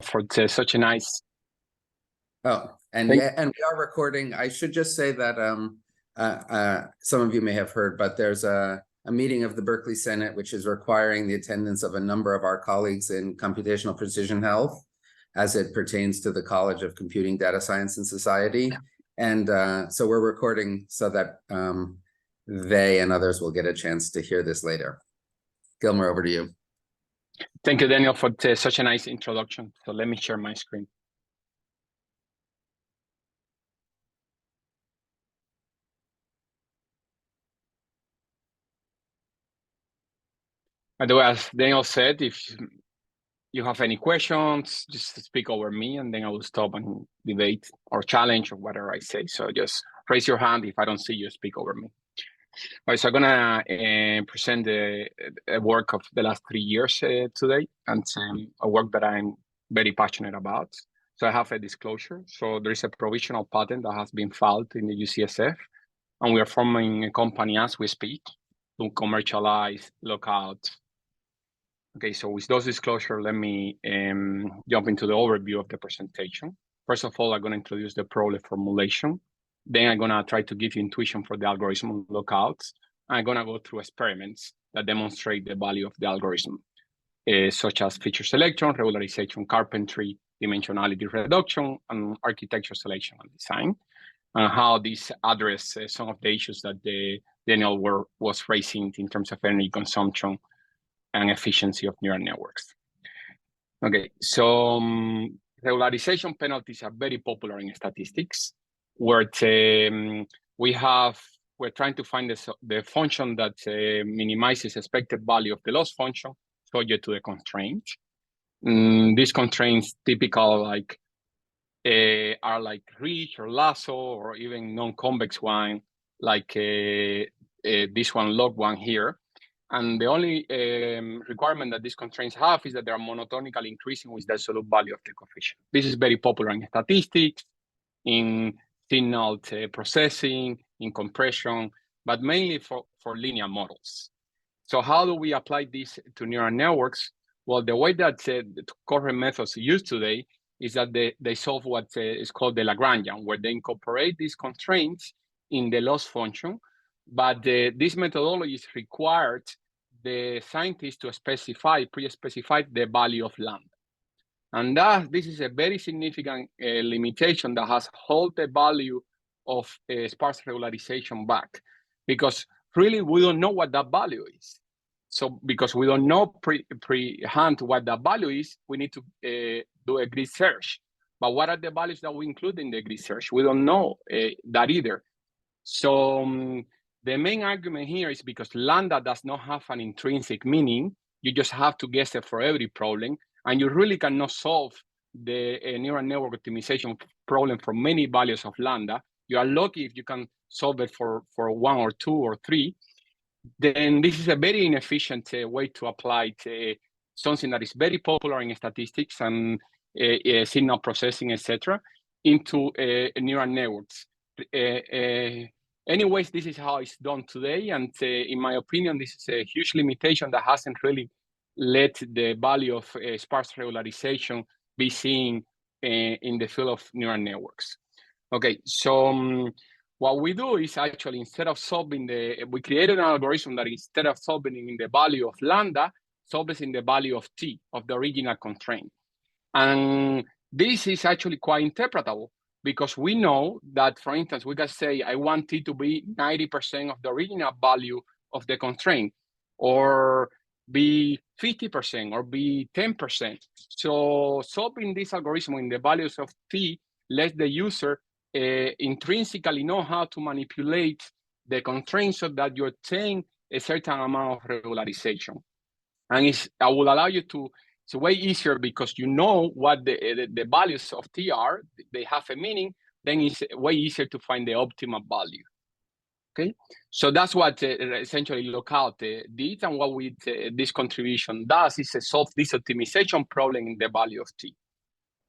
for such a nice. Oh, and yeah, and we are recording. I should just say that some of you may have heard, but there's a meeting of the Berkeley Senate, which is requiring the attendance of a number of our colleagues in computational precision health as it pertains to the College of Computing, Data Science, and Society. And so we're recording so that they and others will get a chance to hear this later. Gilmer, over to you. Thank you, Daniel, for such a nice introduction. So let me share my screen. By the way, as Daniel said, if you have any questions, just speak over me, and then I will stop and debate or challenge or whatever I say. So just raise your hand if I don't see you, speak over me. All right, so I'm gonna present the work of the last 3 years today, and a work that I'm very passionate about. So I have a disclosure. So there is a provisional patent that has been filed in the UCSF, and we are forming a company as we speak to commercialize Lockout. Okay, so with those disclosure, let me jump into the overview of the presentation. First of all, I'm going to introduce the problem formulation. Then I'm going to try to give you intuition for the algorithm of Lockouts. I'm going to go through experiments that demonstrate the value of the algorithm, such as feature selection, regularization, carpentry, dimensionality reduction, and architecture selection and design, and how these address some of the issues that Daniel was raising in terms of energy consumption and efficiency of neural networks. Okay, so regularization penalties are very popular in statistics, where we're trying to find the function that minimizes expected value of the loss function subject to the constraint. These constraints typical are like reach or lasso, or even non-convex one, like this one, log one here. And the only requirement that these constraints have is that they are monotonically increasing with the absolute value of the coefficient. This is very popular in statistics, in signal processing, in compression, but mainly for linear models. So how do we apply this to neural networks? Well, the way that the current methods used today is that they solve what is called the Lagrangian, where they incorporate these constraints in the loss function. But this methodology is required the scientists to pre-specify the value of lambda. And this is a very significant limitation that has held the value of sparse regularization back, because really we don't know what that value is. So because we don't know pre-hand what that value is, we need to do a grid search. But what are the values that we include in the grid search? We don't know that either. So the main argument here is because lambda does not have an intrinsic meaning. You just have to guess it for every problem, and you really cannot solve the neural network optimization problem for many values of lambda. You are lucky if you can solve it for 1 or 2 or 3. Then this is a very inefficient way to apply something that is very popular in statistics and signal processing, etc., into neural networks. Anyways, this is how it's done today, and in my opinion, this is a huge limitation that hasn't really let the value of sparse regularization be seen in the field of neural networks. Okay, so what we do is actually, instead of solving we created an algorithm that instead of solving in the value of lambda, solves in the value of t, of the original constraint. And this is actually quite interpretable, because we know that, for instance, we can say, I want t to be 90% of the original value of the constraint, or be 50%, or be 10%. So solving this algorithm in the values of t lets the user intrinsically know how to manipulate the constraints so that you obtain a certain amount of regularization. And I will allow you to, it's way easier because you know what the values of t are, they have a meaning, then it's way easier to find the optimal value. Okay, so that's what essentially Lockout did, and what this contribution does is solve this optimization problem in the value of t.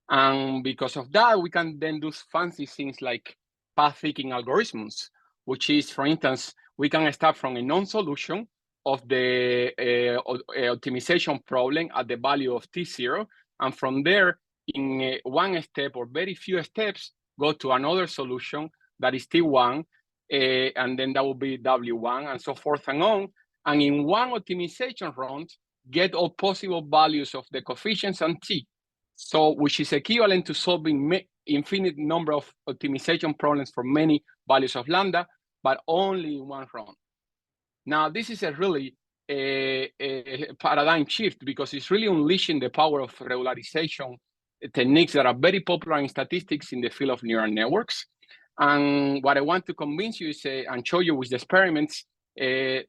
And because of that, we can then do fancy things like path thickening algorithms, which is, for instance, we can start from a non-solution of the optimization problem at the value of t0, and from there in one step or very few steps, go to another solution that is T1, and then that will be W1, and so forth and on. And in one optimization round, get all possible values of the coefficients and T. So, which is equivalent to solving infinite number of optimization problems for many values of lambda, but only in one round. Now, this is a really a paradigm shift because it's really unleashing the power of regularization techniques that are very popular in statistics in the field of neural networks. And what I want to convince you is and show you with the experiments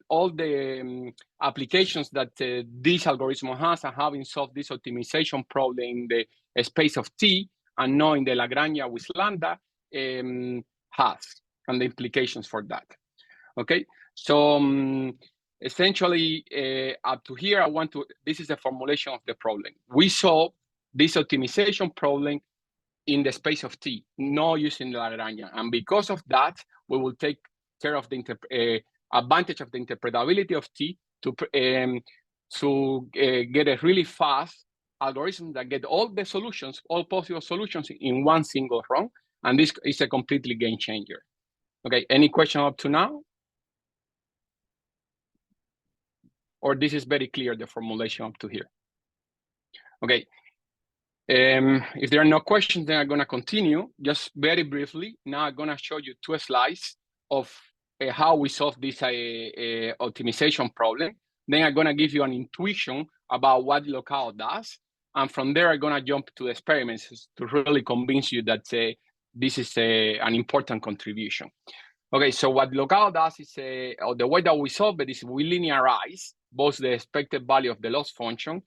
all the applications that this algorithm has and having solved this optimization problem in the space of T and knowing the Lagrangian with lambda has and the implications for that. Okay, so essentially up to here, this is the formulation of the problem. We solve this optimization problem in the space of T, not using the Lagrangian. And because of that, we will take care of the advantage of the interpretability of T to get a really fast algorithm that get all the solutions, all possible solutions in one single run. And this is a completely game changer. Okay, any question up to now? Or this is very clear, the formulation up to here? Okay. If there are no questions, then I'm going to continue just very briefly. Now I'm going to show you 2 slides of how we solve this optimization problem. Then I'm going to give you an intuition about what Lockout does. And from there, I'm going to jump to the experiments to really convince you that this is an important contribution. Okay, so what Lockout does is, or the way that we solve it is we linearize both the expected value of the loss function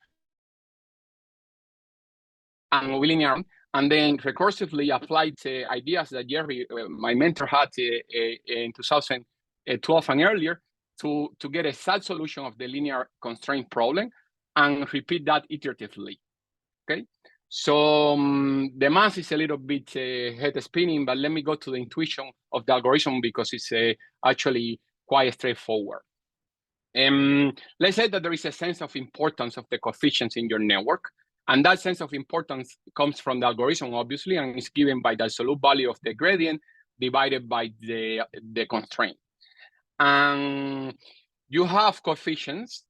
and we linear, and then recursively applied ideas that Jerry, my mentor, had in 2012 and earlier to get a sad solution of the linear constraint problem and repeat that iteratively. Okay, so the math is a little bit head spinning, but let me go to the intuition of the algorithm because it's actually quite straightforward. Let's say that there is a sense of importance of the coefficients in your network. And that sense of importance comes from the algorithm, obviously, and is given by the absolute value of the gradient divided by the constraint. And you have coefficients,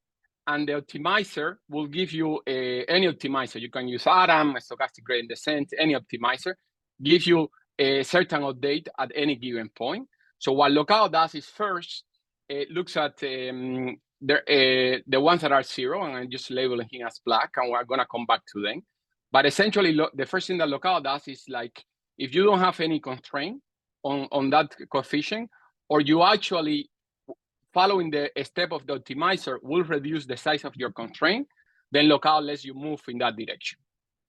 and the optimizer will give you any optimizer. You can use Adam, stochastic gradient descent, any optimizer, gives you a certain update at any given point. So what Lockout does is first, it looks at the ones that are 0, and I'm just labeling him as black, and we're going to come back to them. But essentially, the first thing that Lockout does is like, if you don't have any constraint on that coefficient, or you actually, following the step of the optimizer, will reduce the size of your constraint, then Lockout lets you move in that direction.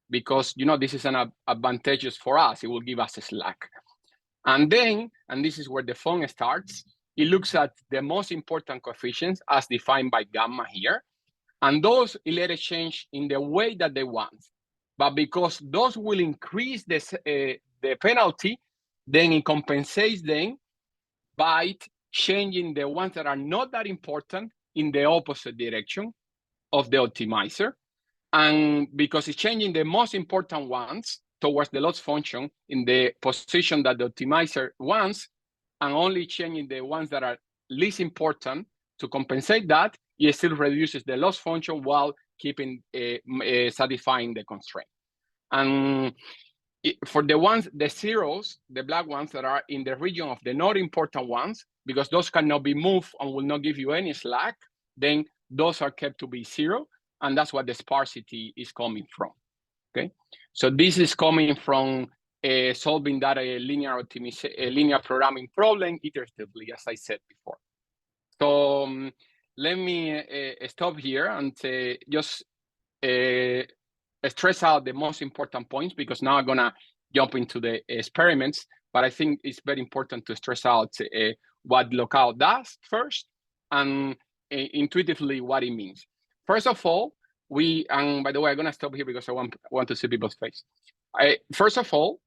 Because, this is an advantageous for us. It will give us a slack. And then, and this is where the fun starts, it looks at the most important coefficients as defined by gamma here. And those it let it change in the way that they want. But because those will increase the penalty, then it compensates them by changing the ones that are not that important in the opposite direction of the optimizer. And because it's changing the most important ones towards the loss function in the position that the optimizer wants, and only changing the ones that are least important to compensate that, it still reduces the loss function while keeping satisfying the constraint. And for the zeros, the black ones that are in the region of the not important ones, because those cannot be moved and will not give you any slack, then those are kept to be 0. And that's what the sparsity is coming from. Okay, so this is coming from solving that linear programming problem iteratively, as I said before. So let me stop here and just stress out the most important points, because now I'm gonna jump into the experiments. But I think it's very important to stress out what Lockout does first, and intuitively what it means. First of all, and by the way, I'm gonna stop here because I want to see people's face. First of all,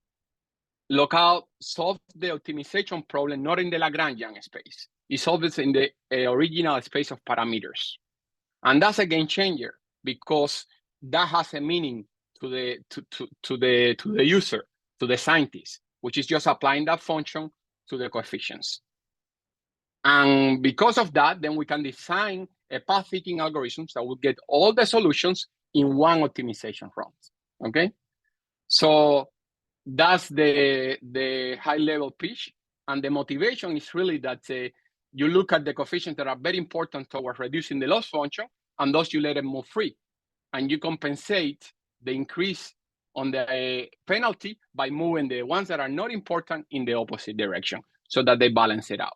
Lockout solved the optimization problem not in the Lagrangian space. It solved it in the original space of parameters. And that's a game changer, because that has a meaning to the user, to the scientist, which is just applying that function to the coefficients. And because of that, then we can design a path fitting algorithm that will get all the solutions in one optimization run. Okay, so that's the high level pitch, and the motivation is really that you look at the coefficients that are very important towards reducing the loss function, and those you let them move free, and you compensate the increase on the penalty by moving the ones that are not important in the opposite direction so that they balance it out.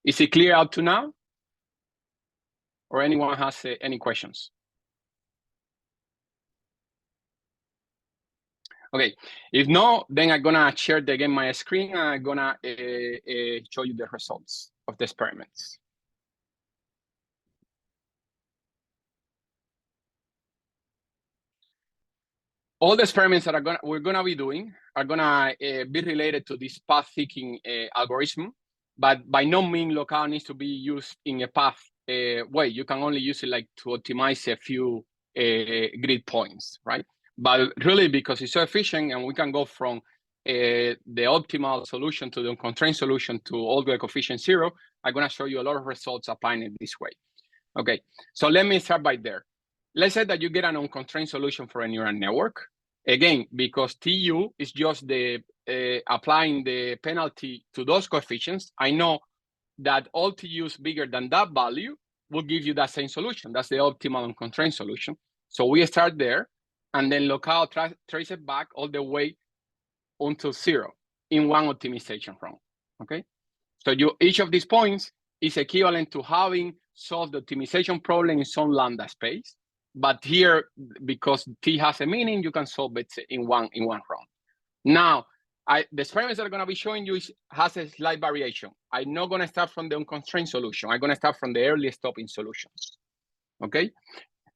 Is it clear up to now? Or anyone has any questions? Okay, if no, then I'm gonna share again my screen and I'm gonna show you the results of the experiments. All the experiments that we're gonna be doing are gonna be related to this path seeking algorithm, but by no means Lockout needs to be used in a path way. You can only use it like to optimize a few grid points, right? But really, because it's so efficient and we can go from the optimal solution to the unconstrained solution to all the coefficient 0, I'm gonna show you a lot of results applying it this way. Okay, so let me start by there. Let's say that you get an unconstrained solution for a neural network. Again, because TU is just the applying the penalty to those coefficients, I know that all TUs bigger than that value will give you that same solution. That's the optimal unconstrained solution. So we start there, and then Lockout trace it back all the way until 0 in one optimization run. Okay, so each of these points is equivalent to having solved the optimization problem in some lambda space. But here, because T has a meaning, you can solve it in one run. Now, the experiments that I'm going to be showing you has a slight variation. I'm not going to start from the unconstrained solution. I'm going to start from the early stopping solutions. Okay,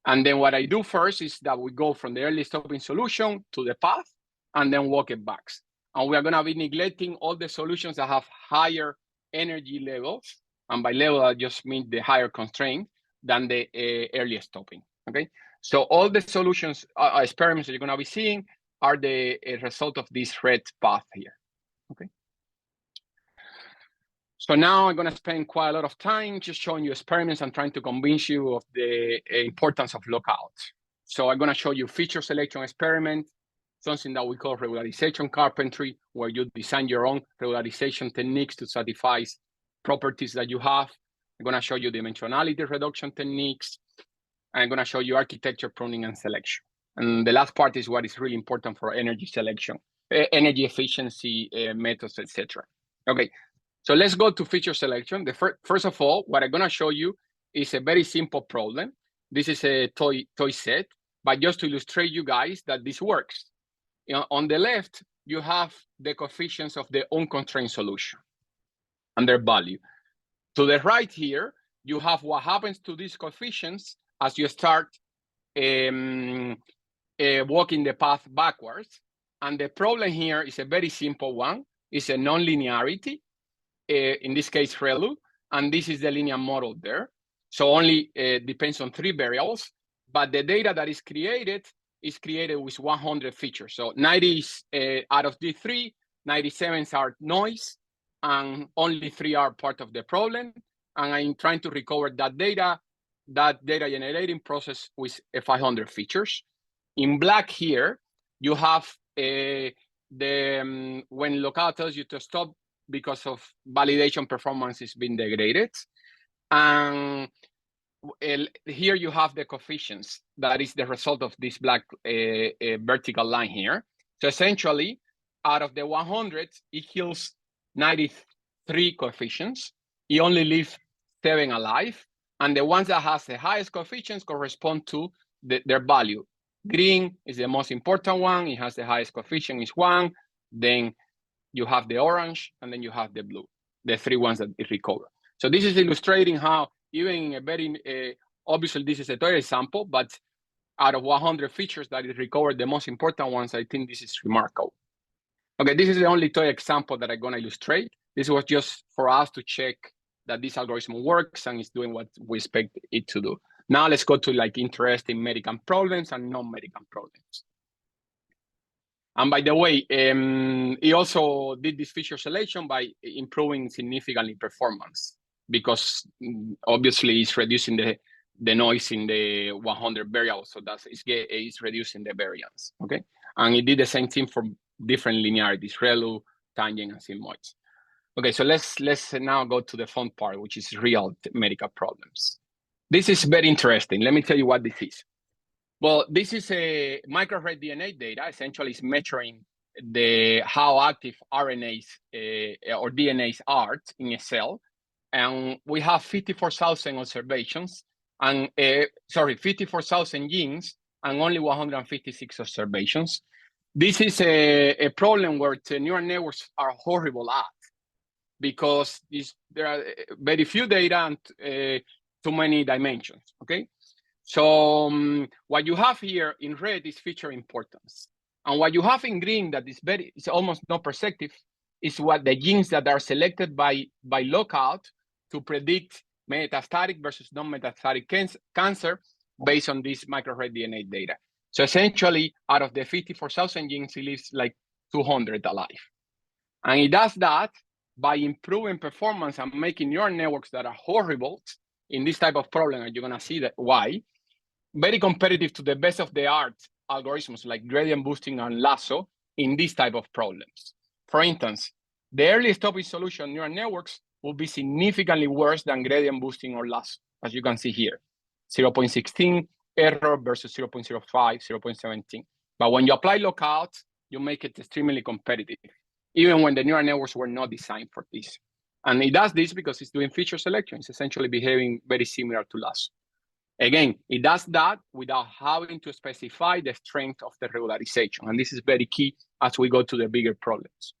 and then what I do first is that we go from the early stopping solution to the path, and then walk it back. And we are going to be neglecting all the solutions that have higher energy levels, and by level I just mean the higher constraint than the early stopping. Okay, so all the solutions, experiments that you're going to be seeing are the result of this red path here. Okay, so now I'm going to spend quite a lot of time just showing you experiments and trying to convince you of the importance of Lockout. So I'm going to show you feature selection experiment, something that we call regularization carpentry, where you design your own regularization techniques to satisfy properties that you have. I'm going to show you dimensionality reduction techniques. I'm going to show you architecture pruning and selection. And the last part is what is really important for energy selection, energy efficiency methods, etc. Okay, so let's go to feature selection. First of all, what I'm going to show you is a very simple problem. This is a toy set, but just to illustrate you guys that this works. You know, on the left, you have the coefficients of the unconstrained solution and their value. To the right here, you have what happens to these coefficients as you start walking the path backwards. And the problem here is a very simple one. It's a non-linearity, in this case, ReLU, and this is the linear model there. So only depends on 3 variables, but the data that is created with 100 features. So 90 is out of the 3, 97 are noise, and only 3 are part of the problem. And I'm trying to recover that data generating process with 500 features. In black here, you have when Lockout tells you to stop because of validation performance is being degraded. And here you have the coefficients. That is the result of this black vertical line here. So essentially, out of the 100, it kills 93 coefficients. It only leaves 7 alive. And the ones that has the highest coefficients correspond to their value. Green is the most important one. It has the highest coefficient, is 1. Then you have the orange, and then you have the blue, the 3 ones that it recover. So this is illustrating how even in a very, obviously this is a toy example, but out of 100 features that it recovered the most important ones, I think this is remarkable. Okay, this is the only toy example that I'm gonna illustrate. This was just for us to check that this algorithm works and is doing what we expect it to do. Now let's go to like interesting medical problems and non-medical problems. And by the way, he also did this feature selection by improving significantly performance, because obviously it's reducing the noise in the 100 variables. So it's reducing the variance, okay? And he did the same thing for different linearities, ReLU, tangent, and sigmoids. Okay, so let's now go to the fun part, which is real medical problems. This is very interesting. Let me tell you what this is. Well, this is a microarray DNA data. Essentially, it's measuring how active RNAs or DNAs are in a cell. And we have 54,000 observations, and 54,000 genes, and only 156 observations. This is a problem where the neural networks are horrible at, because there are very few data and too many dimensions, okay? So what you have here in red is feature importance. And what you have in green that is almost not perceptive is what the genes that are selected by Lockout to predict metastatic versus non-metastatic cancer based on this microarray DNA data. So essentially, out of the 54,000 genes, it leaves like 200 alive. And it does that by improving performance and making neural networks that are horrible in this type of problem, and you're gonna see that why, very competitive to the best of the art algorithms like gradient boosting and Lasso in this type of problems. For instance, the early stopping solution neural networks will be significantly worse than gradient boosting or Lasso, as you can see here, 0.16 error versus 0.05, 0.17. But when you apply Lockout, you make it extremely competitive, even when the neural networks were not designed for this. And it does this because it's doing feature selection. It's essentially behaving very similar to Lasso. Again, it does that without having to specify the strength of the regularization. And this is very key as we go to the bigger problems.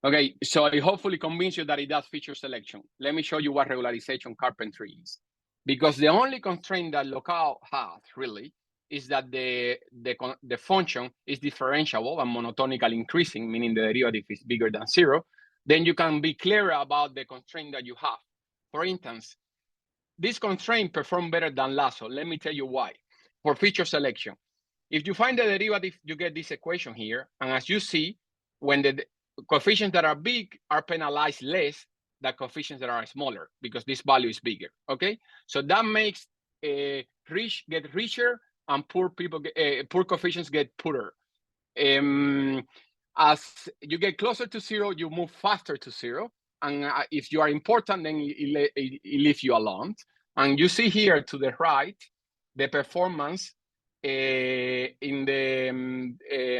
Okay, so I hopefully convince you that it does feature selection. Let me show you what regularization carpentry is. Because the only constraint that Lockout has, really, is that the function is differentiable and monotonically increasing, meaning the derivative is bigger than 0. Then you can be clear about the constraint that you have. For instance, this constraint performs better than Lasso. Let me tell you why. For feature selection, if you find the derivative, you get this equation here. And as you see, when the coefficients that are big are penalized less than coefficients that are smaller, because this value is bigger, okay? So that makes rich get richer and poor coefficients get poorer. As you get closer to 0, you move faster to 0. And if you are important, then it leaves you alone. And you see here to the right, the performance in the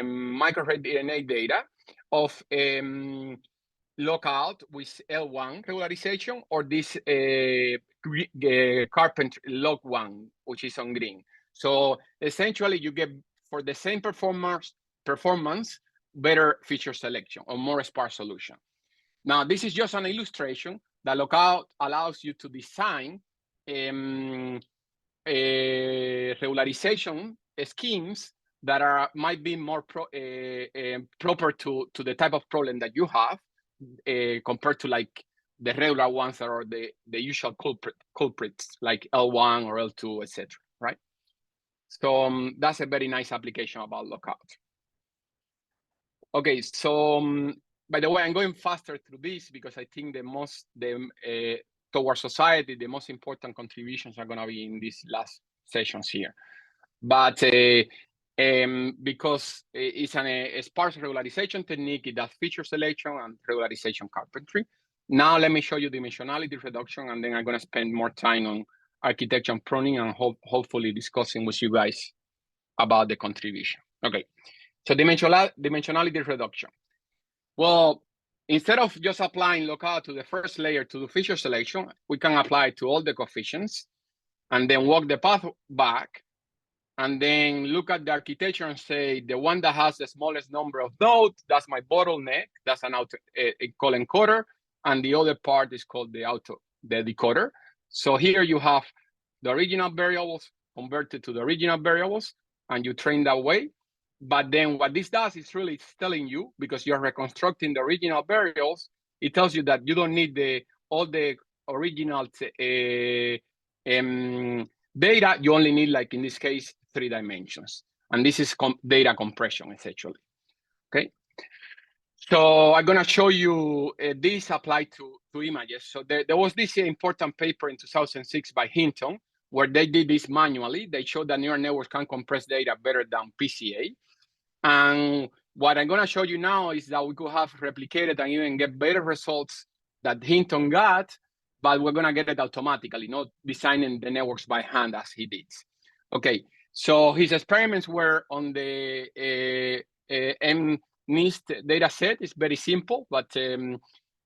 microarray DNA data of Lockout with L1 regularization, or this Carpenter log1, which is on green. So essentially, you get, for the same performance, better feature selection or more sparse solution. Now, this is just an illustration that Lockout allows you to design regularization schemes that might be more proper to the type of problem that you have, compared to like the regular ones that are the usual culprits like L1 or L2, etc. Right? So that's a very nice application about Lockout. Okay, so by the way, I'm going faster through this because I think towards society, the most important contributions are going to be in these last sessions here. But because it's a sparse regularization technique, it does feature selection and regularization carpentry. Now let me show you dimensionality reduction, and then I'm going to spend more time on architecture and pruning, and hopefully discussing with you guys about the contribution. Okay, so dimensionality reduction. Well, instead of just applying Lockout to the first layer to do feature selection, we can apply it to all the coefficients and then walk the path back and then look at the architecture and say, the one that has the smallest number of nodes, that's my bottleneck, that's an call encoder, and the other part is called the decoder. So here you have the original variables converted to the original variables, and you train that way. But then what this does is really telling you, because you're reconstructing the original variables, it tells you that you don't need all the original data. You only need, like in this case, 3 dimensions. And this is data compression, essentially, okay? So I'm gonna show you this applied to images. So there was this important paper in 2006 by Hinton, where they did this manually. They showed that neural networks can compress data better than PCA. And what I'm gonna show you now is that we could have replicated and even get better results that Hinton got, but we're gonna get it automatically, not designing the networks by hand as he did. Okay, so his experiments were on the MNIST data set. It's very simple, but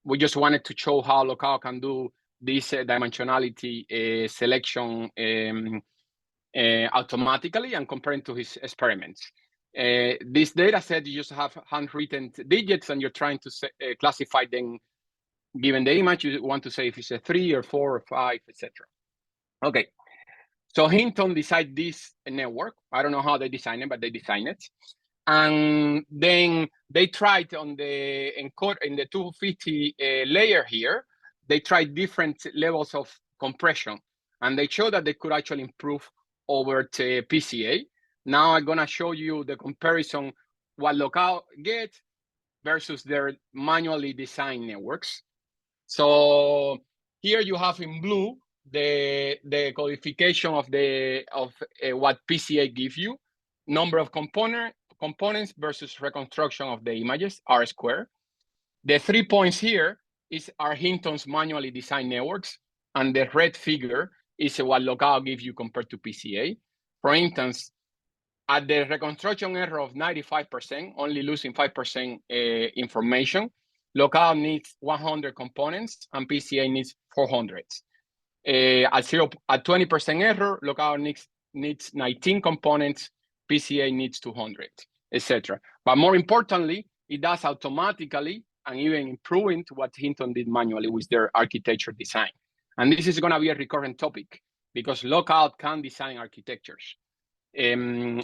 we just wanted to show how Lockout can do this dimensionality selection automatically and comparing to his experiments. This data set, you just have handwritten digits and you're trying to classify them given the image. You want to say if it's a 3 or 4 or 5, etc. Okay, so Hinton designed this network. I don't know how they designed it, but they designed it. And then they tried on the encode in the 250 layer here, they tried different levels of compression, and they showed that they could actually improve over to PCA. Now I'm gonna show you the comparison, what Lockout gets versus their manually designed networks. So here you have in blue the codification of what PCA gives you, number of components versus reconstruction of the images, R squared. The 3 points here are Hinton's manually designed networks, and the red figure is what Lockout gives you compared to PCA. For instance, at the reconstruction error of 95%, only losing 5% information, Lockout needs 100 components and PCA needs 400. At 20% error, Lockout needs 19 components, PCA needs 200, etc. But more importantly, it does automatically and even improving to what Hinton did manually with their architecture design. And this is going to be a recurrent topic because Lockout can design architectures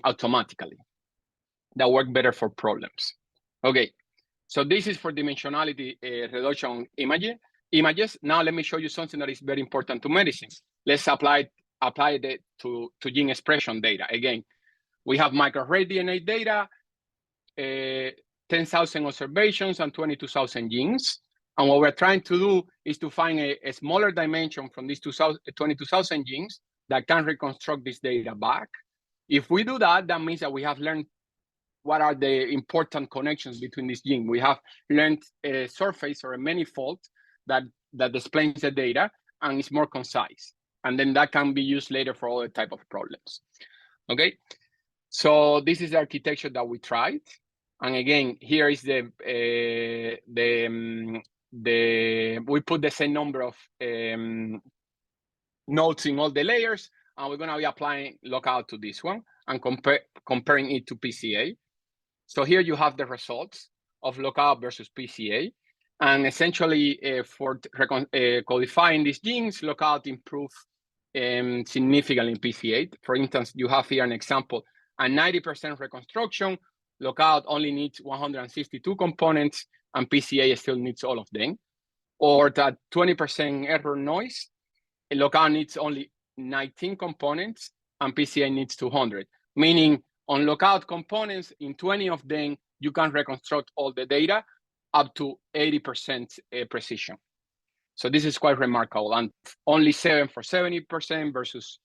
automatically that work better for problems. Okay, so this is for dimensionality reduction images. Now let me show you something that is very important to medicine. Let's apply it to gene expression data. Again, we have microarray DNA data, 10,000 observations and 22,000 genes. And what we're trying to do is to find a smaller dimension from these 22,000 genes that can reconstruct this data back. If we do that, that means that we have learned what are the important connections between these genes. We have learned a surface or a manifold that explains the data and is more concise. And then that can be used later for other type of problems. Okay, so this is the architecture that we tried. And again, here is we put the same number of nodes in all the layers, and we're gonna be applying Lockout to this one and comparing it to PCA. So here you have the results of Lockout versus PCA. And essentially for codifying these genes, Lockout improved significantly in PCA. For instance, you have here an example, a 90% reconstruction, Lockout only needs 162 components and PCA still needs all of them. Or that 20% error noise, Lockout needs only 19 components and PCA needs 200. Meaning on Lockout components, in 20 of them, you can reconstruct all the data up to 80% precision. So this is quite remarkable, and only 7 for 70% versus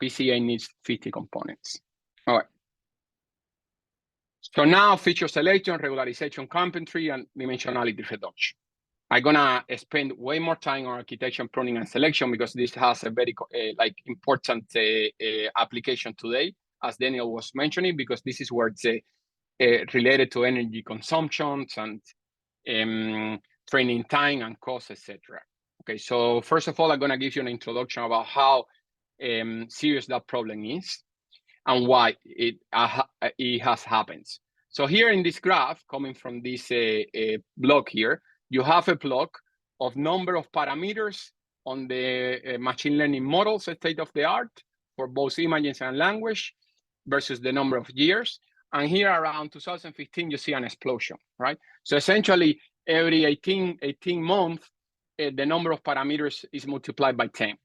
PCA needs 50 components. All right. So now feature selection, regularization, carpentry, and dimensionality reduction. I'm gonna spend way more time on architecture, pruning, and selection because this has a very important application today, as Daniel was mentioning, because this is where it's related to energy consumptions and training time and cost, etc. Okay, so first of all, I'm gonna give you an introduction about how serious that problem is and why it has happened. So here in this graph, coming from this block here, you have a block of number of parameters on the machine learning models, state of the art, for both images and language, versus the number of years. And here around 2015, you see an explosion, right? So essentially, every 18 months, the number of parameters is multiplied by 10.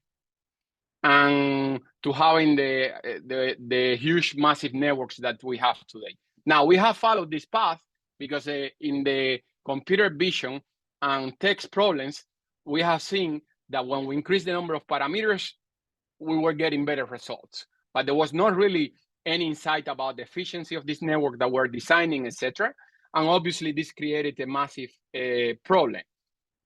and to having the huge massive networks that we have today. Now, we have followed this path because in the computer vision and text problems, we have seen that when we increase the number of parameters, we were getting better results. But there was not really any insight about the efficiency of this network that we're designing, etc. And obviously, this created a massive problem.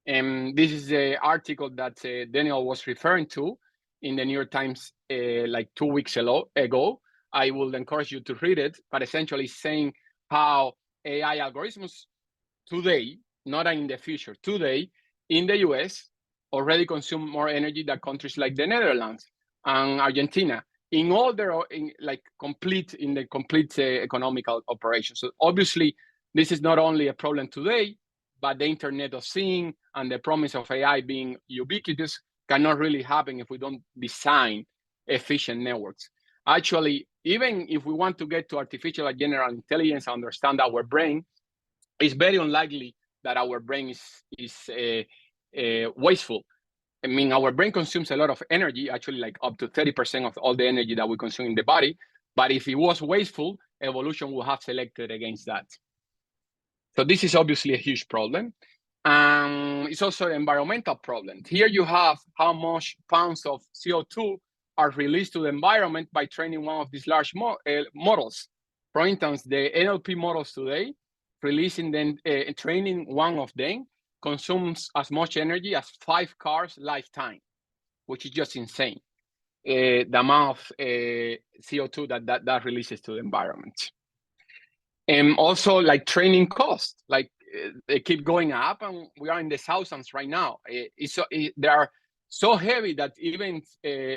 And this is the article that Daniel was referring to in the New York Times like 2 weeks ago. I will encourage you to read it, but essentially saying how AI algorithms today, not in the future, today in the US already consume more energy than countries like the Netherlands and Argentina in all their complete economical operations. So obviously, this is not only a problem today, but the Internet of Things and the promise of AI being ubiquitous cannot really happen if we don't design efficient networks. Actually, even if we want to get to artificial general intelligence and understand our brain, it's very unlikely that our brain is wasteful. I mean, our brain consumes a lot of energy, actually like up to 30% of all the energy that we consume in the body. But if it was wasteful, evolution would have selected against that. So this is obviously a huge problem. It's also an environmental problem. Here you have how much pounds of CO2 are released to the environment by training one of these large models. For instance, the NLP models today, releasing them, training one of them consumes as much energy as 5 cars lifetime, which is just insane. The amount of CO2 that releases to the environment. And also like training costs, like they keep going up, and we are in the thousands right now. They are so heavy that even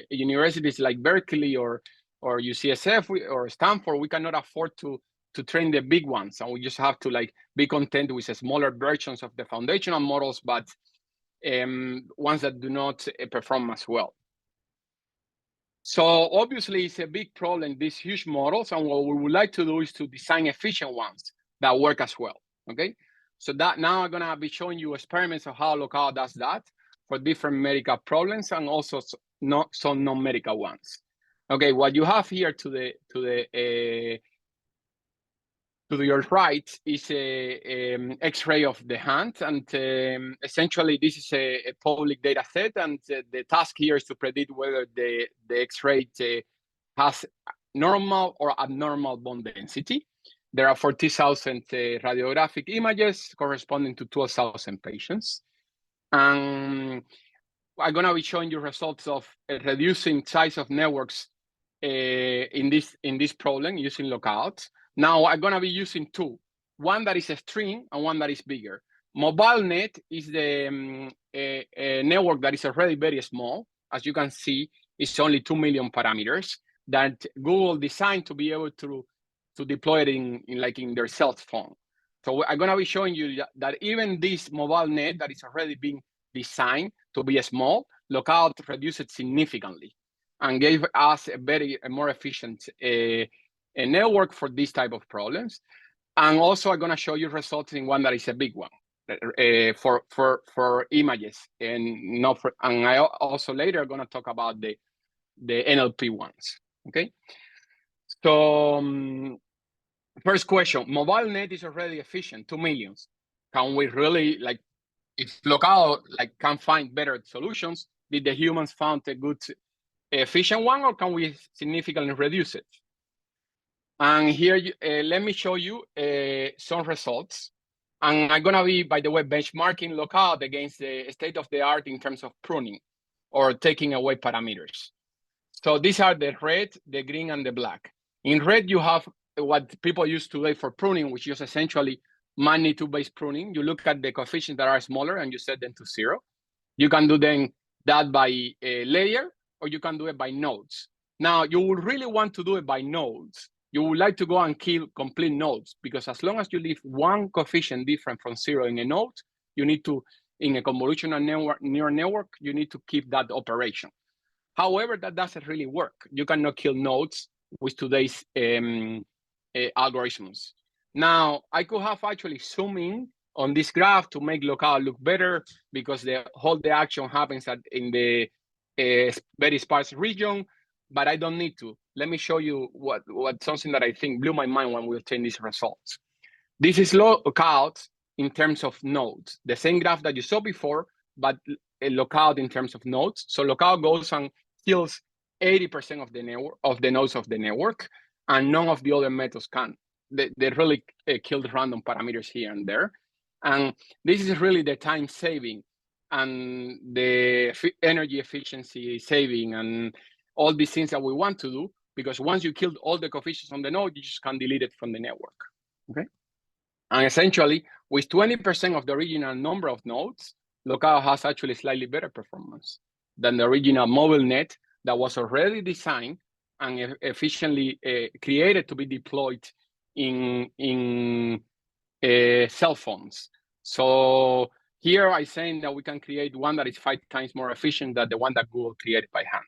universities like Berkeley or UCSF or Stanford, we cannot afford to train the big ones, and we just have to like be content with smaller versions of the foundational models, but ones that do not perform as well. So obviously, it's a big problem, these huge models, and what we would like to do is to design efficient ones that work as well, okay? So that now I'm gonna be showing you experiments of how Lockout does that for different medical problems and also some non-medical ones. Okay, what you have here to your right is a X-ray of the hand, and essentially this is a public data set, and the task here is to predict whether the X-ray has normal or abnormal bone density. There are 40,000 radiographic images corresponding to 12,000 patients. And I'm gonna be showing you results of reducing size of networks in this problem using Lockout. Now I'm gonna be using 2, one that is a string and one that is bigger. MobileNet is the a network that is already very small. As you can see, it's only 2 million parameters that Google designed to be able to deploy it in their cell phone. So I'm gonna be showing you that even this MobileNet that is already being designed to be small, Lockout reduced it significantly and gave us a more efficient a network for this type of problems. And also I'm gonna show you results in one that is a big one for images, and not for, and I also later gonna talk about the NLP ones, okay? So first question, MobileNet is already efficient, 2 million. Can we really, like, if Lockout can find better solutions, did the humans found a good efficient one, or can we significantly reduce it? And here, let me show you some results. And I'm gonna be, by the way, benchmarking Lockout against the state of the art in terms of pruning or taking away parameters. So these are the red, the green, and the black. In red, you have what people use today for pruning, which is essentially magnitude-based pruning. You look at the coefficients that are smaller and you set them to 0. You can do then that by a layer, or you can do it by nodes. Now, you would really want to do it by nodes. You would like to go and kill complete nodes, because as long as you leave one coefficient different from 0 in a node, you need to, in a convolutional neural network, you need to keep that operation. However, that doesn't really work. You cannot kill nodes with today's algorithms. Now, I could have actually zoomed in on this graph to make Lockout look better, because the whole action happens in the a very sparse region, but I don't need to. Let me show you what something that I think blew my mind when we obtained these results. This is Lockout in terms of nodes, the same graph that you saw before, but a Lockout in terms of nodes. So Lockout goes and kills 80% of the network, of the nodes of the network, and none of the other methods can. They really killed random parameters here and there. And this is really the time saving and the energy efficiency saving and all these things that we want to do, because once you killed all the coefficients on the node, you just can't delete it from the network, okay? And essentially, with 20% of the original number of nodes, Lockout has actually slightly better performance than the original mobile net that was already designed and efficiently created to be deployed in cell phones. So here I'm saying that we can create one that is 5 times more efficient than the one that Google created by hand.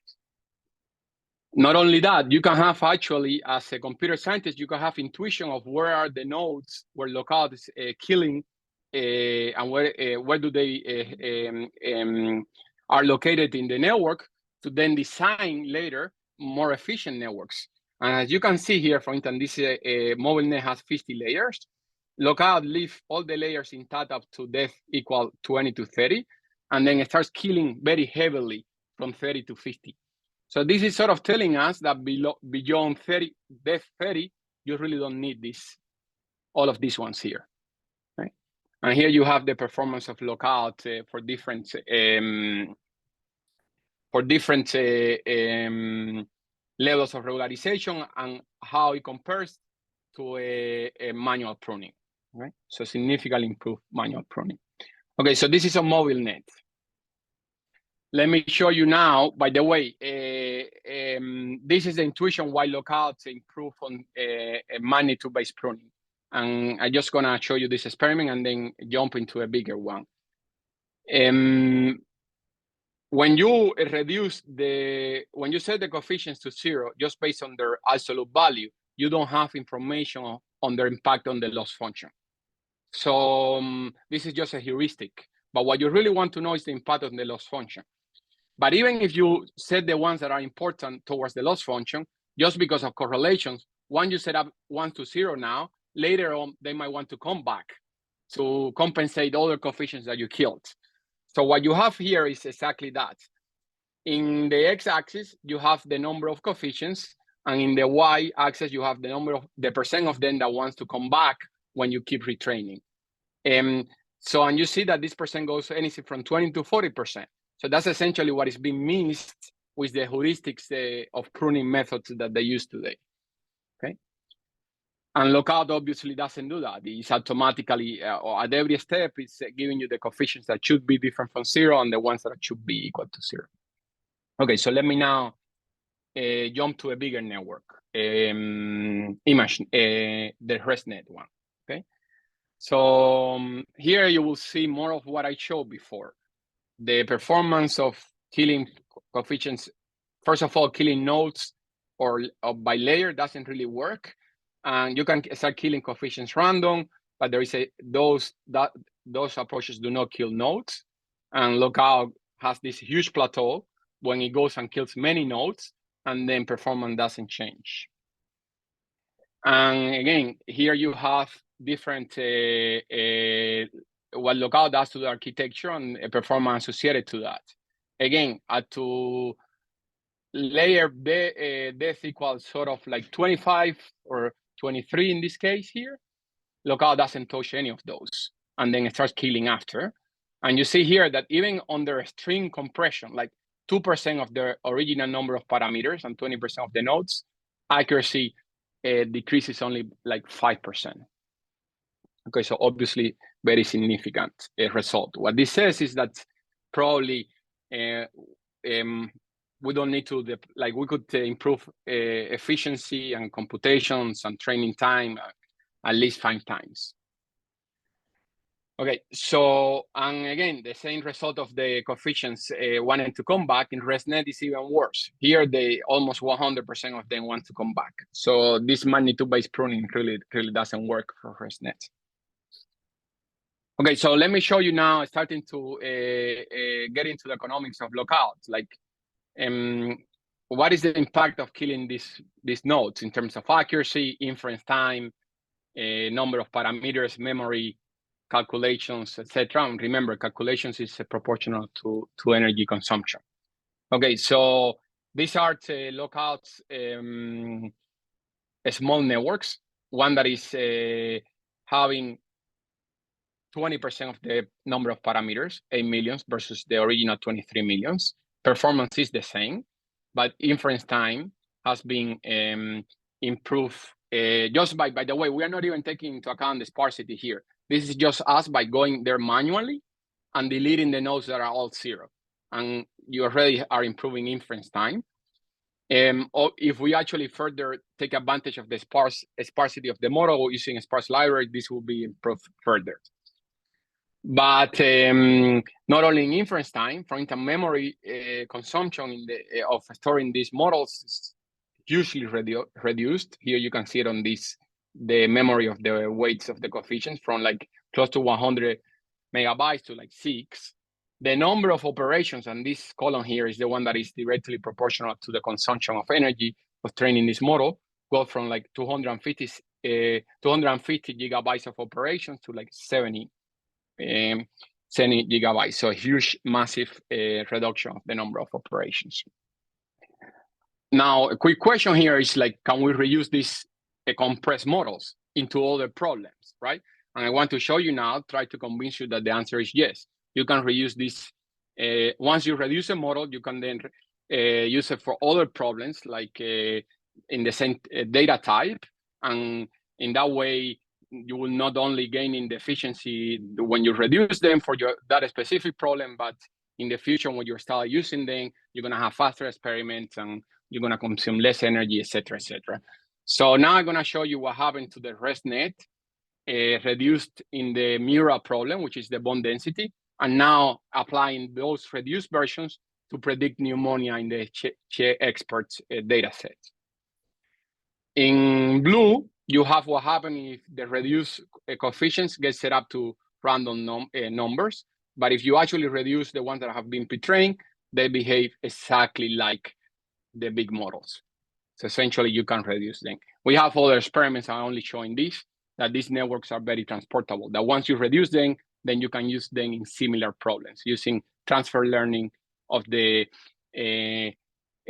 Not only that, you can have actually, as a computer scientist, you can have intuition of where are the nodes where Lockout is killing and where do they are located in the network to then design later more efficient networks. And as you can see here, for instance, this mobile net has 50 layers. Lockout leaves all the layers intact up to depth equal 20 to 30, and then it starts killing very heavily from 30 to 50. So this is sort of telling us that beyond 30, depth 30, you really don't need all of these ones here. Right? And here you have the performance of Lockout for different levels of regularization and how it compares to a manual pruning. Right? So significantly improved manual pruning. Okay, so this is a mobile net. Let me show you now, by the way, this is the intuition why Lockouts improve on magnitude-based pruning. And I'm just gonna show you this experiment and then jump into a bigger one. When you when you set the coefficients to 0, just based on their absolute value, you don't have information on their impact on the loss function. So this is just a heuristic, but what you really want to know is the impact on the loss function. But even if you set the ones that are important towards the loss function, just because of correlations, once you set up 1 to 0 now, later on, they might want to come back to compensate other coefficients that you killed. So what you have here is exactly that. In the x-axis, you have the number of coefficients, and in the y-axis, you have the percent of them that wants to come back when you keep retraining. And you see that this percent goes anything from 20 to 40%. So that's essentially what is being missed with the heuristics of pruning methods that they use today, okay? And Lockout obviously doesn't do that. It's automatically, or at every step, it's giving you the coefficients that should be different from 0 and the ones that should be equal to 0. Okay, so let me now jump to a bigger network, image, the ResNet one, okay? So here you will see more of what I showed before. The performance of killing coefficients, first of all, killing nodes or by layer doesn't really work. And you can start killing coefficients random, but there is those approaches do not kill nodes. And Lockout has this huge plateau when it goes and kills many nodes, and then performance doesn't change. And again, here you have different what Lockout does to the architecture and a performance associated to that. Again, to layer depth equals sort of like 25 or 23 in this case here, Lockout doesn't touch any of those, and then it starts killing after. And you see here that even under string compression, like 2% of the original number of parameters and 20% of the nodes, accuracy decreases only like 5%. Okay, so obviously very significant result. What this says is that probably we don't need to, we could improve efficiency and computations and training time at least 5 times. Okay, so, and again, the same result of the coefficients wanting to come back in ResNet is even worse. Here, almost 100% of them want to come back. So this magnitude-based pruning really doesn't work for ResNet. Okay, so let me show you now, starting to get into the economics of Lockout. Like, what is the impact of killing these nodes in terms of accuracy, inference time, number of parameters, memory, calculations, etc. And remember, calculations is proportional to energy consumption. Okay, so these are the Lockouts small networks. One that is having 20% of the number of parameters, 8 millions versus the original 23 millions. Performance is the same, but inference time has been improved just by the way, we are not even taking into account the sparsity here. This is just us by going there manually and deleting the nodes that are all 0. And you already are improving inference time. Or if we actually further take advantage of the sparsity of the model using a sparse library, this will be improved further. But not only in inference time, for instance, memory consumption of storing these models is hugely reduced. Here you can see it on the memory of the weights of the coefficients from like close to 100 megabytes to like 6. The number of operations, and this column here is the one that is directly proportional to the consumption of energy of training this model, go from like 250 gigabytes of operations to like 70 gigabytes. So a huge, massive reduction of the number of operations. Now, a quick question here is like, can we reuse these compressed models into other problems, right? And I want to show you now, try to convince you that the answer is yes. You can reuse this. Once you reduce a model, you can then use it for other problems, like in the same data type. And in that way, you will not only gain in the efficiency when you reduce them for that specific problem, but in the future, when you start using them, you're going to have faster experiments and you're going to consume less energy, et cetera, et cetera. So now I'm going to show you what happened to the ResNet reduced in the Mura problem, which is the bond density, and now applying those reduced versions to predict pneumonia in the Che experts data set. In blue, you have what happened if the reduced coefficients get set up to random numbers. But if you actually reduce the ones that have been pre-trained, they behave exactly like the big models. So essentially, you can reduce them. We have other experiments, I'm only showing this, that these networks are very transportable, that once you reduce them, then you can use them in similar problems using transfer learning of the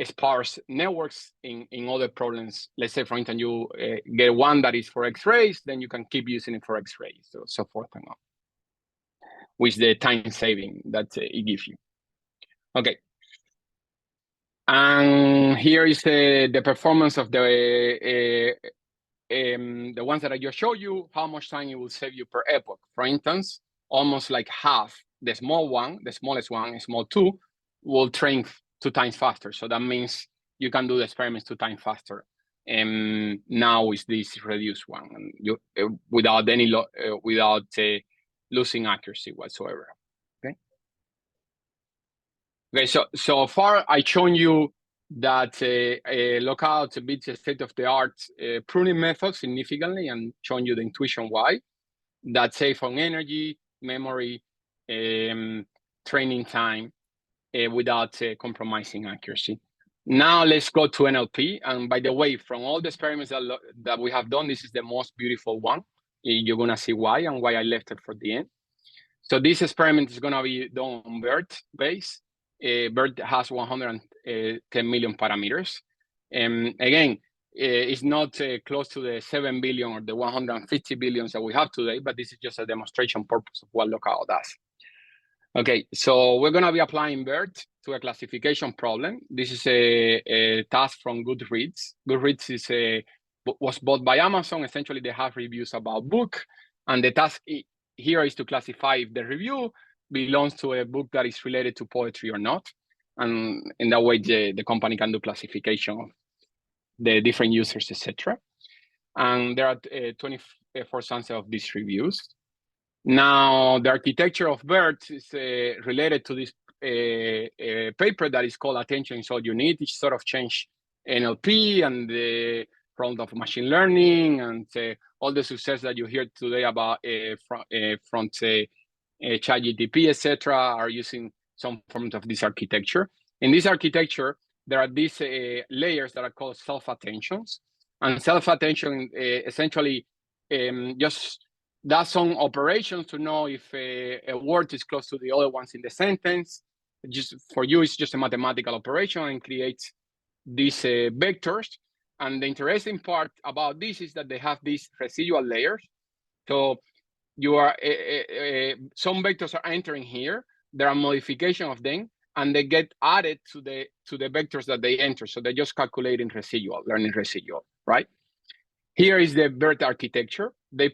sparse networks in other problems. Let's say, for instance, you get one that is for X-rays, then you can keep using it for X-rays, so forth and on, with the time saving that it gives you. Okay. And here is the performance of the ones that I just showed you, how much time it will save you per epoch. For instance, almost like half, the small one, the smallest one, small 2, will train 2 times faster. So that means you can do the experiments 2 times faster. Now with this reduced one, and you without losing accuracy whatsoever. Okay, so far I've shown you that Lockout beats the state-of-the-art pruning method significantly, and shown you the intuition why. That save on energy, memory, training time without compromising accuracy. Now let's go to NLP. And by the way, from all the experiments that we have done, this is the most beautiful one. You're gonna see why and why I left it for the end. So this experiment is gonna be done on BERT base. BERT has 110 million parameters. Again, it's not close to the 7 billion or the 150 billions that we have today, but this is just a demonstration purpose of what Lockout does. Okay, so we're going to be applying BERT to a classification problem. This is a task from Goodreads. Goodreads was bought by Amazon. Essentially, they have reviews about book, and the task here is to classify if the review belongs to a book that is related to poetry or not. And in that way, the company can do classification of the different users, etc. And there are 24 samples of these reviews. Now, the architecture of BERT is related to this paper that is called Attention is All You Need, which sort of changed NLP and the front of machine learning and all the success that you hear today about from ChatGPT, etc., are using some form of this architecture. In this architecture, there are these layers that are called self-attentions. And self-attention essentially just does some operations to know if a word is close to the other ones in the sentence. Just for you, it's just a mathematical operation and creates these vectors. And the interesting part about this is that they have these residual layers. So you are some vectors are entering here. There are modification of them, and they get added to the vectors that they enter. So they're just calculating residual, learning residual, right? Here is the BERT architecture. They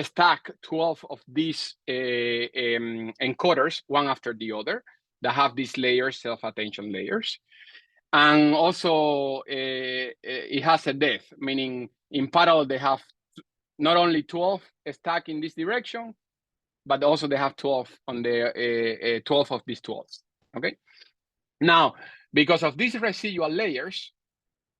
stack 12 of these encoders, one after the other, that have these layers, self-attention layers. And also it has a depth, meaning in parallel, they have not only 12 stack in this direction, but also they have 12 on the 12 of these 12s, okay? Now, because of these residual layers,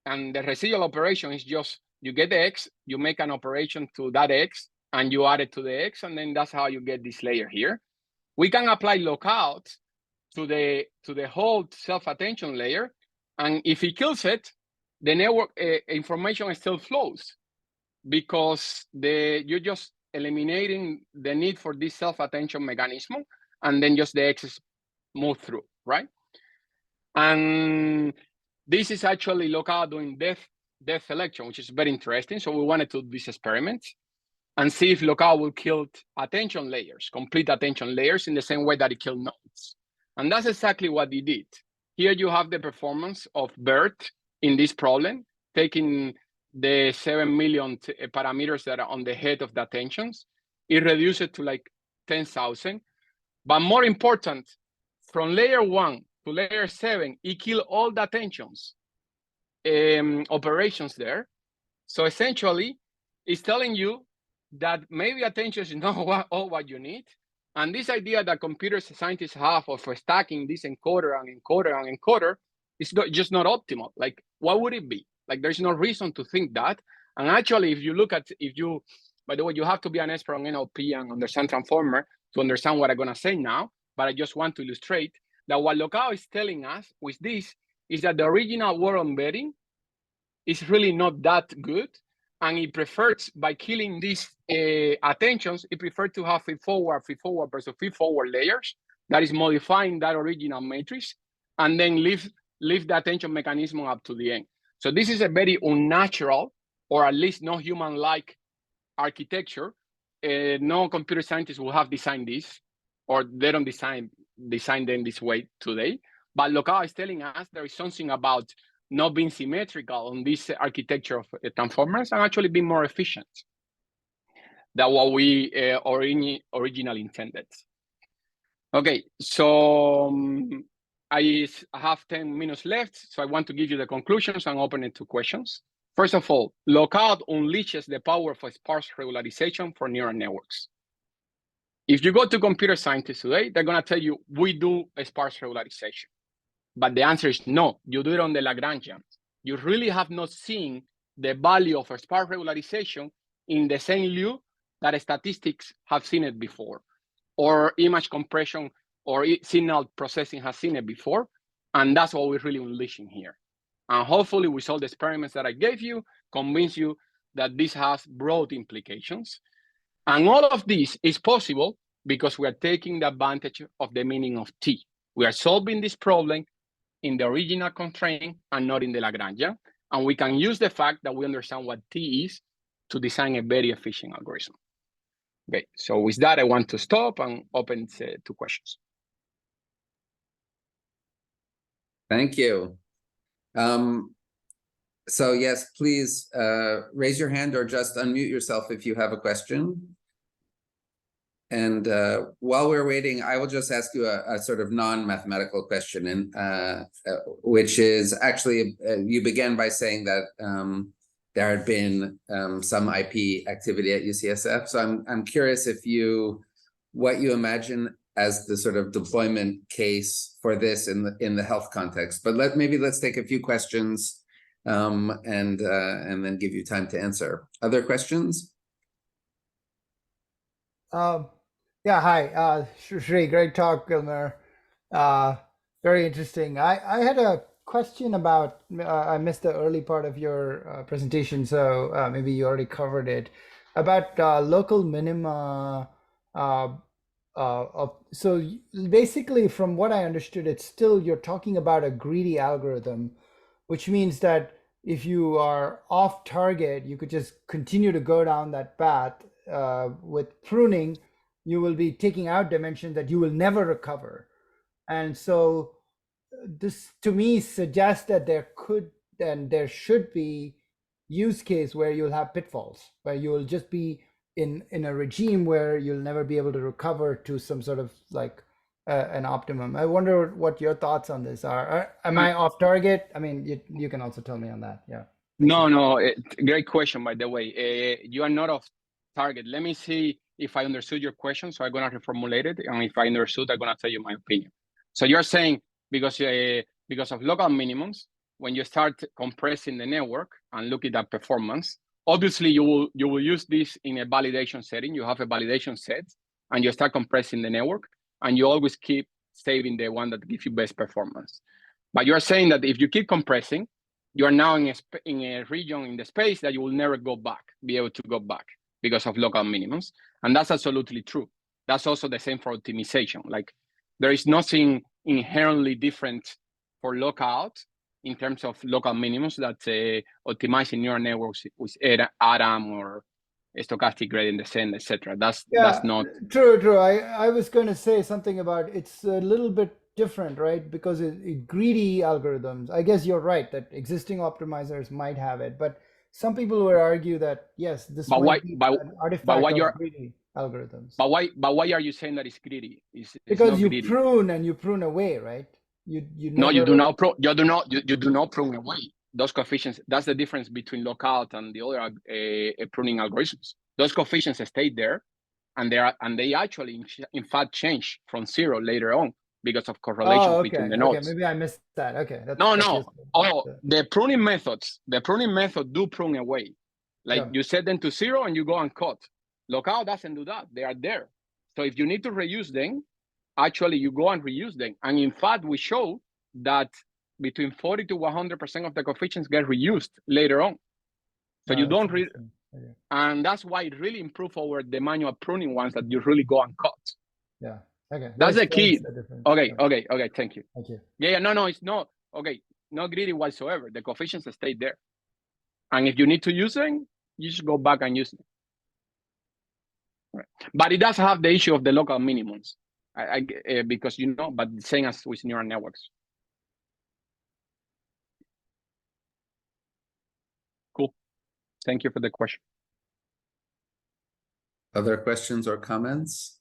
and the residual operation is just, you get the X, you make an operation to that X, and you add it to the X, and then that's how you get this layer here. We can apply lockout to the whole self-attention layer, and if it kills it, the network information still flows, because you're just eliminating the need for this self-attention mechanism, and then just the X's move through, right? And this is actually Lockout doing depth selection, which is very interesting. So we wanted to do this experiment and see if Lockout will kill attention layers, complete attention layers, in the same way that it killed nodes. And that's exactly what it did. Here you have the performance of BERT in this problem, taking the 7 million parameters that are on the head of the attentions. It reduced it to like 10,000. But more important, from layer 1 to layer 7, it killed all the attentions operations there. So essentially, it's telling you that maybe attention is not all what you need. And this idea that computer scientists have of stacking this encoder and encoder and encoder is just not optimal. Like, what would it be? Like, there's no reason to think that. And actually, if you look at, by the way, you have to be an expert on NLP and understand transformer to understand what I'm going to say now. But I just want to illustrate that what Lockout is telling us with this is that the original word embedding is really not that good. And it prefers, by killing these attentions, it prefers to have feed-forward versus feed-forward layers that is modifying that original matrix, and then leave the attention mechanism up to the end. So this is a very unnatural, or at least no human-like architecture. No computer scientist will have designed this, or they don't design them this way today. But Lockout is telling us there is something about not being symmetrical on this architecture of transformers, and actually being more efficient than what we originally intended. Okay, so I have 10 minutes left, so I want to give you the conclusions and open it to questions. First of all, Lockout unleashes the power of a sparse regularization for neural networks. If you go to computer scientists today, they're going to tell you, we do a sparse regularization. But the answer is no, you do it on the Lagrangian. You really have not seen the value of a sparse regularization in the same lieu that statistics have seen it before, or image compression or signal processing has seen it before. And that's what we're really unleashing here. And hopefully with all the experiments that I gave you, convince you that this has broad implications. And all of this is possible because we are taking the advantage of the meaning of T. We are solving this problem in the original constraint and not in the Lagrangian. And we can use the fact that we understand what T is to design a very efficient algorithm. Okay, so with that, I want to stop and open to questions. Thank you. So yes, please raise your hand or just unmute yourself if you have a question. And while we're waiting, I will just ask you a sort of non-mathematical question, and which is actually, you began by saying that there had been some IP activity at UCSF. So I'm curious what you imagine as the sort of deployment case for this in the health context. But let's take a few questions and then give you time to answer. Other questions? Yeah, hi, Shri, great talk, Gilmer. Very interesting. I had a question about, I missed the early part of your presentation, so maybe you already covered it, about local minima. So basically, from what I understood, it's still, you're talking about a greedy algorithm, which means that if you are off target, you could just continue to go down that path. With pruning, you will be taking out dimensions that you will never recover. And so this to me suggests that there could and there should be use case where you'll have pitfalls, where you will just be in a regime where you'll never be able to recover to some sort of like an optimum. I wonder what your thoughts on this are. Am I off target? I mean, you can also tell me on that. Yeah. No, great question, by the way. You are not off target. Let me see if I understood your question. So I'm going to reformulate it. And if I understood, I'm going to tell you my opinion. So you're saying because of local minimums, when you start compressing the network and looking at performance, obviously you will use this in a validation setting. You have a validation set and you start compressing the network and you always keep saving the one that gives you best performance. But you're saying that if you keep compressing, you are now in a region in the space that you will never be able to go back because of local minimums. And that's absolutely true. That's also the same for optimization. Like there is nothing inherently different for lockout in terms of local minimums that optimizing neural networks with ADAM or stochastic gradient descent, etc. That's not true. I was going to say something about it's a little bit different, right? Because greedy algorithms, I guess you're right that existing optimizers might have it, but some people would argue that yes, this might be an artifact of greedy algorithms. But why are you saying that it's greedy? It's because you greedy. Prune and you prune away, right? You never... No, you do not prune away those coefficients. That's the difference between lockout and the other pruning algorithms. Those coefficients stay there, and they actually in fact change from 0 later on because of correlation between the nodes. Okay, maybe I missed that. Okay, the pruning methods do prune away. Like you set them to 0 and you go and cut. Lockout doesn't do that. They are there. So if you need to reuse them, actually you go and reuse them. And in fact, we show that between 40 to 100% of the coefficients get reused later on. So you don't really, and that's why it really improved over the manual pruning ones that you really go and cut. Yeah. Okay. That's the key. Okay. Thank you. Thank you. No, it's not. Okay. Not greedy whatsoever. The coefficients stay there. And if you need to use them, you just go back and use them. Right. But it does have the issue of the local minimums. Because but same as with neural networks. Cool. Thank you for the question. Other questions or comments?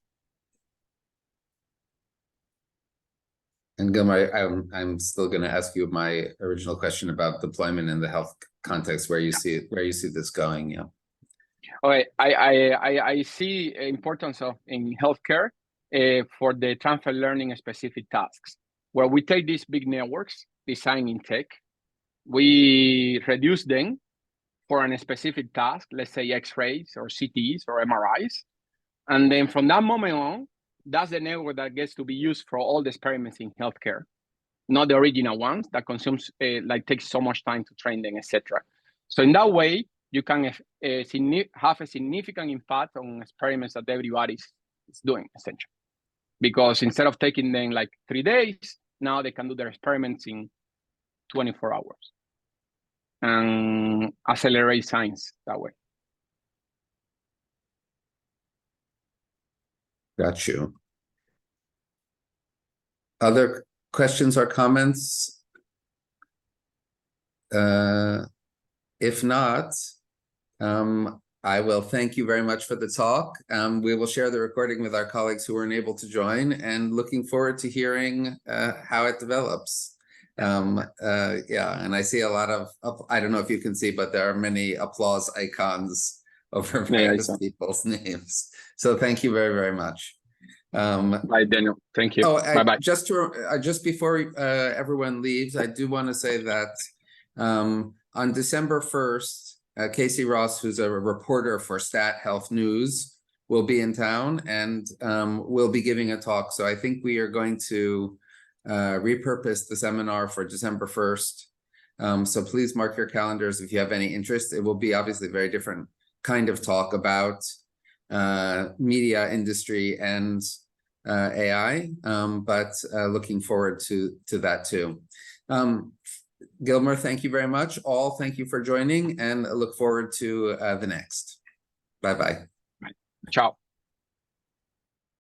And Gilmer, I'm still going to ask you my original question about deployment in the health context, where you see this going. Yeah. Okay, I see importance of in healthcare for the transfer learning specific tasks, where we take these big networks designed in tech, we reduce them for a specific task, let's say X-rays or CTs or MRIs, and then from that moment on, that's the network that gets to be used for all the experiments in healthcare, not the original ones that consumes takes so much time to train them, etc. So in that way, you can have a significant impact on experiments that everybody is doing, essentially. Because instead of taking them like 3 days, now they can do their experiments in 24 hours and accelerate science that way. Got you. Other questions or comments? If not, I will thank you very much for the talk. We will share the recording with our colleagues who weren't able to join, and looking forward to hearing how it develops. And I see a lot of, I don't know if you can see, but there are many applause icons over various people's names. So thank you very, very much. Bye, Daniel. Thank you. Bye-bye. Just before everyone leaves, I do want to say that on December 1st, Casey Ross, who's a reporter for Stat Health News, will be in town and will be giving a talk. So I think we are going to repurposed the seminar for December 1st. So please mark your calendars if you have any interest. It will be obviously a very different kind of talk about media industry and AI, but looking forward to that too. Gilmer, thank you very much. All, thank you for joining, and I look forward to the next. Bye-bye. Ciao.